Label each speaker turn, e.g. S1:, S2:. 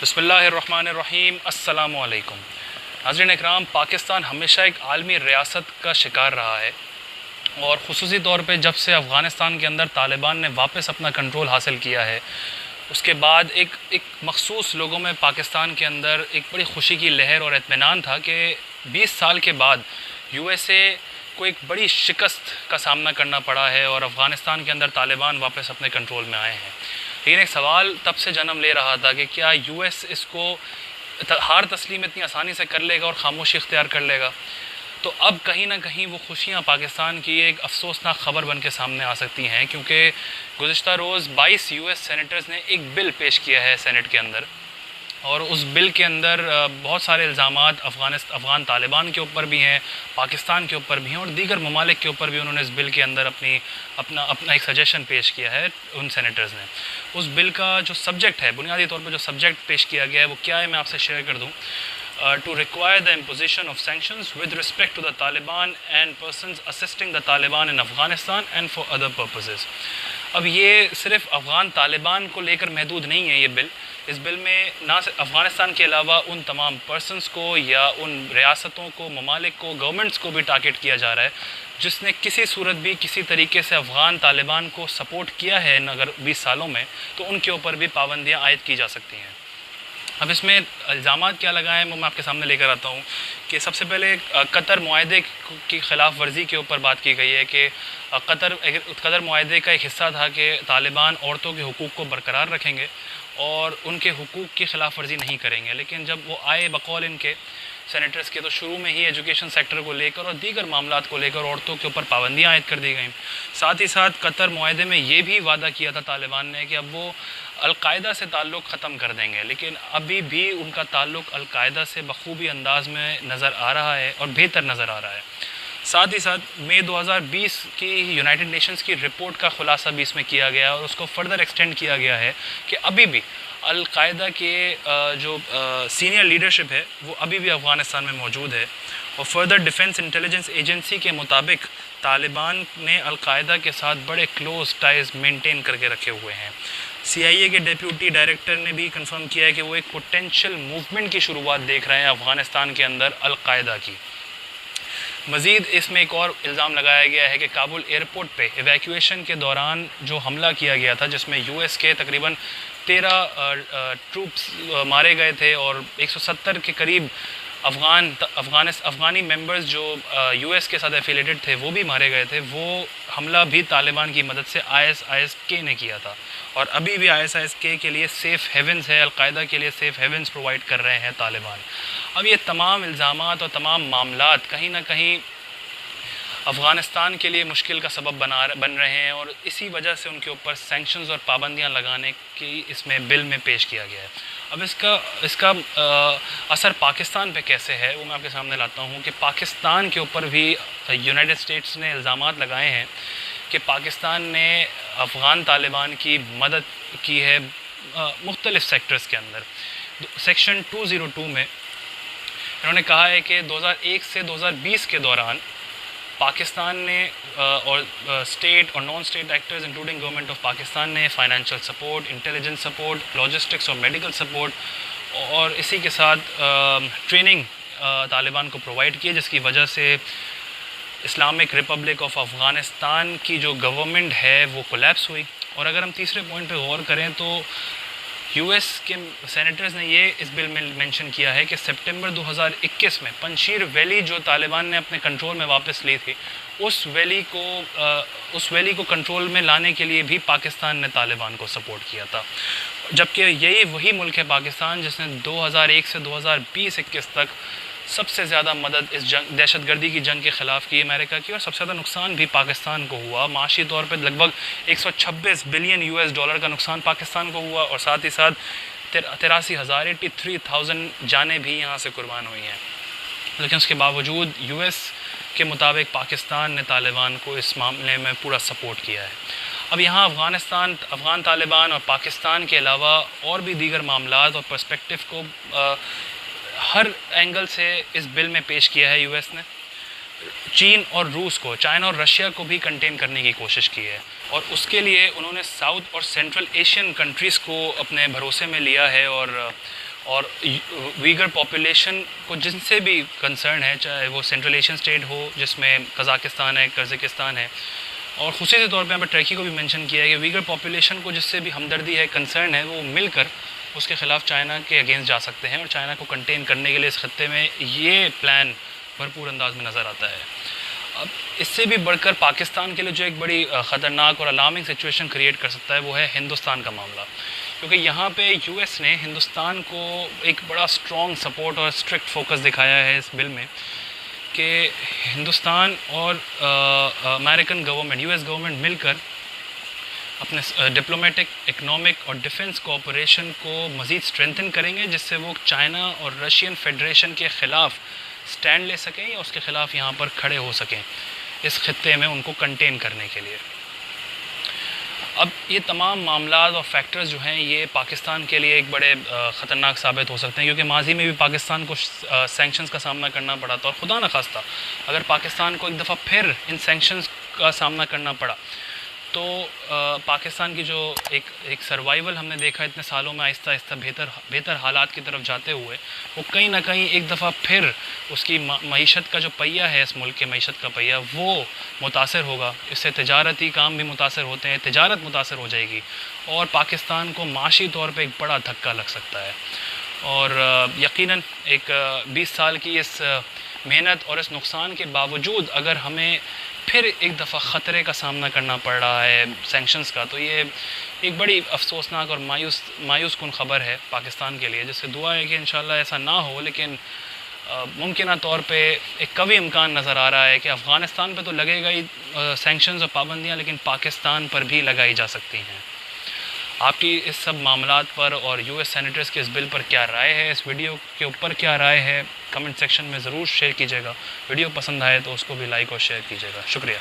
S1: بسم اللہ الرحمن الرحیم، السلام علیکم ناظرین اکرام۔ پاکستان ہمیشہ ایک عالمی ریاست کا شکار رہا ہے، اور خصوصی طور پہ جب سے افغانستان کے اندر طالبان نے واپس اپنا کنٹرول حاصل کیا ہے، اس کے بعد ایک مخصوص لوگوں میں پاکستان کے اندر ایک بڑی خوشی کی لہر اور اطمینان تھا کہ 20 سال کے بعد یو ایس اے کو ایک بڑی شکست کا سامنا کرنا پڑا ہے اور افغانستان کے اندر طالبان واپس اپنے کنٹرول میں آئے ہیں۔ لیکن ایک سوال تب سے جنم لے رہا تھا کہ کیا یو ایس اس کو ہار تسلیم اتنی آسانی سے کر لے گا اور خاموشی اختیار کر لے گا؟ تو اب کہیں نہ کہیں وہ خوشیاں پاکستان کی ایک افسوسناک خبر بن کے سامنے آ سکتی ہیں، کیونکہ گزشتہ روز 22 یو ایس سینیٹرز نے ایک بل پیش کیا ہے سینٹ کے اندر، اور اس بل کے اندر بہت سارے الزامات افغان طالبان کے اوپر بھی ہیں، پاکستان کے اوپر بھی ہیں، اور دیگر ممالک کے اوپر بھی انہوں نے اس بل کے اندر اپنا ایک سجیشن پیش کیا ہے ان سینیٹرز نے۔ اس بل کا جو سبجیکٹ ہے، بنیادی طور پر جو سبجیکٹ پیش کیا گیا ہے وہ کیا ہے، میں آپ سے شیئر کر دوں۔ To require the imposition of sanctions with respect to the Taliban and persons assisting the Taliban in Afghanistan and for other purposes۔ اب یہ صرف افغان طالبان کو لے کر محدود نہیں ہے یہ بل، اس بل میں نہ صرف افغانستان کے علاوہ ان تمام پرسنس کو یا ان ریاستوں کو، ممالک کو، گورنمنٹس کو بھی ٹارگیٹ کیا جا رہا ہے جس نے کسی صورت بھی کسی طریقے سے افغان طالبان کو سپورٹ کیا ہے اگر 20 سالوں میں، تو ان کے اوپر بھی پابندیاں عائد کی جا سکتی ہیں۔ اب اس میں الزامات کیا لگائے ہیں وہ میں آپ کے سامنے لے کر آتا ہوں کہ سب سے پہلے قطر معاہدے کی خلاف ورزی کے اوپر بات کی گئی ہے کہ قطر معاہدے کا ایک حصہ تھا کہ طالبان عورتوں کے حقوق کو برقرار رکھیں گے اور ان کے حقوق کی خلاف ورزی نہیں کریں گے، لیکن جب وہ آئے بقول ان کے سینیٹرز کے، تو شروع میں ہی ایجوکیشن سیکٹر کو لے کر اور دیگر معاملات کو لے کر عورتوں کے اوپر پابندیاں عائد کر دی گئیں۔ ساتھ ہی ساتھ قطر معاہدے میں یہ بھی وعدہ کیا تھا طالبان نے کہ اب وہ القاعدہ سے تعلق ختم کر دیں گے، لیکن ابھی بھی ان کا تعلق القاعدہ سے بخوبی انداز میں نظر آ رہا ہے اور بہتر نظر آ رہا ہے۔ ساتھ ہی ساتھ مئی 2020 کی یونائٹڈ نیشنز کی رپورٹ کا خلاصہ بھی اس میں کیا گیا اور اس کو فردر ایکسٹینڈ کیا گیا ہے کہ ابھی بھی القاعدہ کے جو سینئر لیڈرشپ ہے وہ ابھی بھی افغانستان میں موجود ہے، اور فردر ڈیفنس انٹیلیجنس ایجنسی کے مطابق طالبان نے القاعدہ کے ساتھ بڑے کلوز ٹائز مینٹین کر کے رکھے ہوئے ہیں۔ سی آئی اے کے ڈیپیوٹی ڈائریکٹر نے بھی کنفرم کیا ہے کہ وہ ایک پوٹینشیل موومنٹ کی شروعات دیکھ رہے ہیں افغانستان کے اندر القاعدہ کی۔ مزید اس میں ایک اور الزام لگایا گیا ہے کہ کابل ایئرپورٹ پہ ایویکویشن کے دوران جو حملہ کیا گیا تھا جس میں یو ایس کے تقریباً 13 ٹروپس مارے گئے تھے اور 170 کے قریب افغانی ممبرز جو یو ایس کے ساتھ ایفیلیٹڈ تھے وہ بھی مارے گئے تھے، وہ حملہ بھی طالبان کی مدد سے ISIS-K نے کیا تھا، اور ابھی بھی ISIS-K کے لیے سیف ہیونز ہے، القاعدہ کے لیے سیف ہیونز پرووائڈ کر رہے ہیں طالبان۔ اب یہ تمام الزامات اور تمام معاملات کہیں نہ کہیں افغانستان کے لیے مشکل کا سبب بن رہے ہیں، اور اسی وجہ سے ان کے اوپر سینکشنز اور پابندیاں لگانے کی اس میں بل میں پیش کیا گیا ہے۔ اب اس کا اثر پاکستان پہ کیسے ہے وہ میں آپ کے سامنے لاتا ہوں کہ پاکستان کے اوپر بھی یونائٹڈ اسٹیٹس نے الزامات لگائے ہیں کہ پاکستان نے افغان طالبان کی مدد کی ہے مختلف سیکٹرز کے اندر۔ سیکشن 202 میں انہوں نے کہا ہے کہ 2001 سے 2020 کے دوران پاکستان نے اور اسٹیٹ اور non state actors including government of Pakistan نے financial support, intelligence support, logistics اور میڈیکل سپورٹ اور اسی کے ساتھ ٹریننگ طالبان کو پرووائڈ کی، جس کی وجہ سے اسلامک ریپبلک آف افغانستان کی جو گورنمنٹ ہے وہ کولیپس ہوئی۔ اور اگر ہم تیسرے پوائنٹ پہ غور کریں تو یو ایس کے سینیٹرز نے یہ اس بل میں مینشن کیا ہے کہ سپٹمبر 2021 میں پنشیر ویلی جو طالبان نے اپنے کنٹرول میں واپس لی تھی، اس ویلی کو کنٹرول میں لانے کے لیے بھی پاکستان نے طالبان کو سپورٹ کیا تھا، جبکہ یہی وہی ملک ہے پاکستان جس نے 2001 سے 2020-21 تک سب سے زیادہ مدد اس دہشت گردی کی جنگ کے خلاف کی امریکہ کی، اور سب سے زیادہ نقصان بھی پاکستان کو ہوا۔ معاشی طور پہ لگ بھگ 126 بلین US ڈالر کا نقصان پاکستان کو ہوا، اور ساتھ ہی ساتھ 83,000 جانیں بھی یہاں سے قربان ہوئی ہیں۔ لیکن اس کے باوجود یو ایس کے مطابق پاکستان نے طالبان کو اس معاملے میں پورا سپورٹ کیا ہے۔ اب یہاں افغان طالبان اور پاکستان کے علاوہ اور بھی دیگر معاملات اور پرسپیکٹو کو ہر اینگل سے اس بل میں پیش کیا ہے۔ یو ایس نے چین اور روس کو، چائنا اور رشیا کو بھی کنٹین کرنے کی کوشش کی ہے، اور اس کے لیے انہوں نے ساؤتھ اور سینٹرل ایشین کنٹریز کو اپنے بھروسے میں لیا ہے، اور اور ویگر پاپولیشن کو جن سے بھی کنسرن ہے، چاہے وہ سینٹرل ایشین اسٹیٹ ہو جس میں قزاقستان ہے، قزاقستان ہے، اور خصوصی طور پہ یہاں پہ ٹرکی کو بھی مینشن کیا ہے کہ ویگر پاپولیشن کو جس سے بھی ہمدردی ہے، کنسرن ہے، وہ مل کر اس کے خلاف چائنا کے اگینسٹ جا سکتے ہیں، اور چائنا کو کنٹین کرنے کے لیے اس خطے میں یہ پلان بھرپور انداز میں نظر آتا ہے۔ اب اس سے بھی بڑھ کر پاکستان کے لیے جو ایک بڑی خطرناک اور الارمنگ سچویشن کریٹ کر سکتا ہے وہ ہے ہندوستان کا معاملہ، کیونکہ یہاں پہ یو ایس نے ہندوستان کو ایک بڑا سٹرونگ سپورٹ اور اسٹرکٹ فوکس دکھایا ہے اس بل میں کہ ہندوستان اور American government, U S government مل کر اپنے ڈپلومیٹک، اکنامک اور ڈیفنس کوآپریشن کو مزید اسٹرینتھن کریں گے، جس سے وہ چائنا اور رشین فیڈریشن کے خلاف سٹینڈ لے سکیں یا اس کے خلاف یہاں پر کھڑے ہو سکیں اس خطے میں ان کو کنٹین کرنے کے لیے۔ اب یہ تمام معاملات اور فیکٹرز جو ہیں یہ پاکستان کے لیے ایک بڑے خطرناک ثابت ہو سکتے ہیں، کیونکہ ماضی میں بھی پاکستان کو سینکشنز کا سامنا کرنا پڑا تھا، اور خدا نخواستہ اگر پاکستان کو ایک دفعہ پھر ان سینکشنز کا سامنا کرنا پڑا تو پاکستان کی جو ایک سروائیول ہم نے دیکھا اتنے سالوں میں آہستہ آہستہ بہتر حالات کی طرف جاتے ہوئے، وہ کہیں نہ کہیں ایک دفعہ پھر اس کی معیشت کا جو پہیہ ہے، اس ملک کے معیشت کا پہیہ، وہ متاثر ہوگا۔ اس سے تجارتی کام بھی متاثر ہوتے ہیں، تجارت متاثر ہو جائے گی، اور پاکستان کو معاشی طور پہ ایک بڑا دھکا لگ سکتا ہے۔ اور یقیناً ایک 20 سال کی اس محنت اور اس نقصان کے باوجود اگر ہمیں پھر ایک دفعہ خطرے کا سامنا کرنا پڑ رہا ہے سینکشنز کا، تو یہ ایک بڑی افسوسناک اور مایوس کن خبر ہے پاکستان کے لیے، جس سے دعا ہے کہ انشاءاللہ ایسا نہ ہو، لیکن ممکنہ طور پہ ایک قوی امکان نظر آ رہا ہے کہ افغانستان پہ تو لگے گا ہی سینکشنز اور پابندیاں، لیکن پاکستان پر بھی لگائی جا سکتی ہیں۔ آپ کی اس سب معاملات پر اور یو ایس سینیٹرز کے اس بل پر کیا رائے ہے، اس ویڈیو کے اوپر کیا رائے ہے، کمنٹ سیکشن میں ضرور شیئر کیجیے گا۔ ویڈیو پسند آئے تو اس کو بھی لائک اور شیئر کیجیے گا۔ شکریہ۔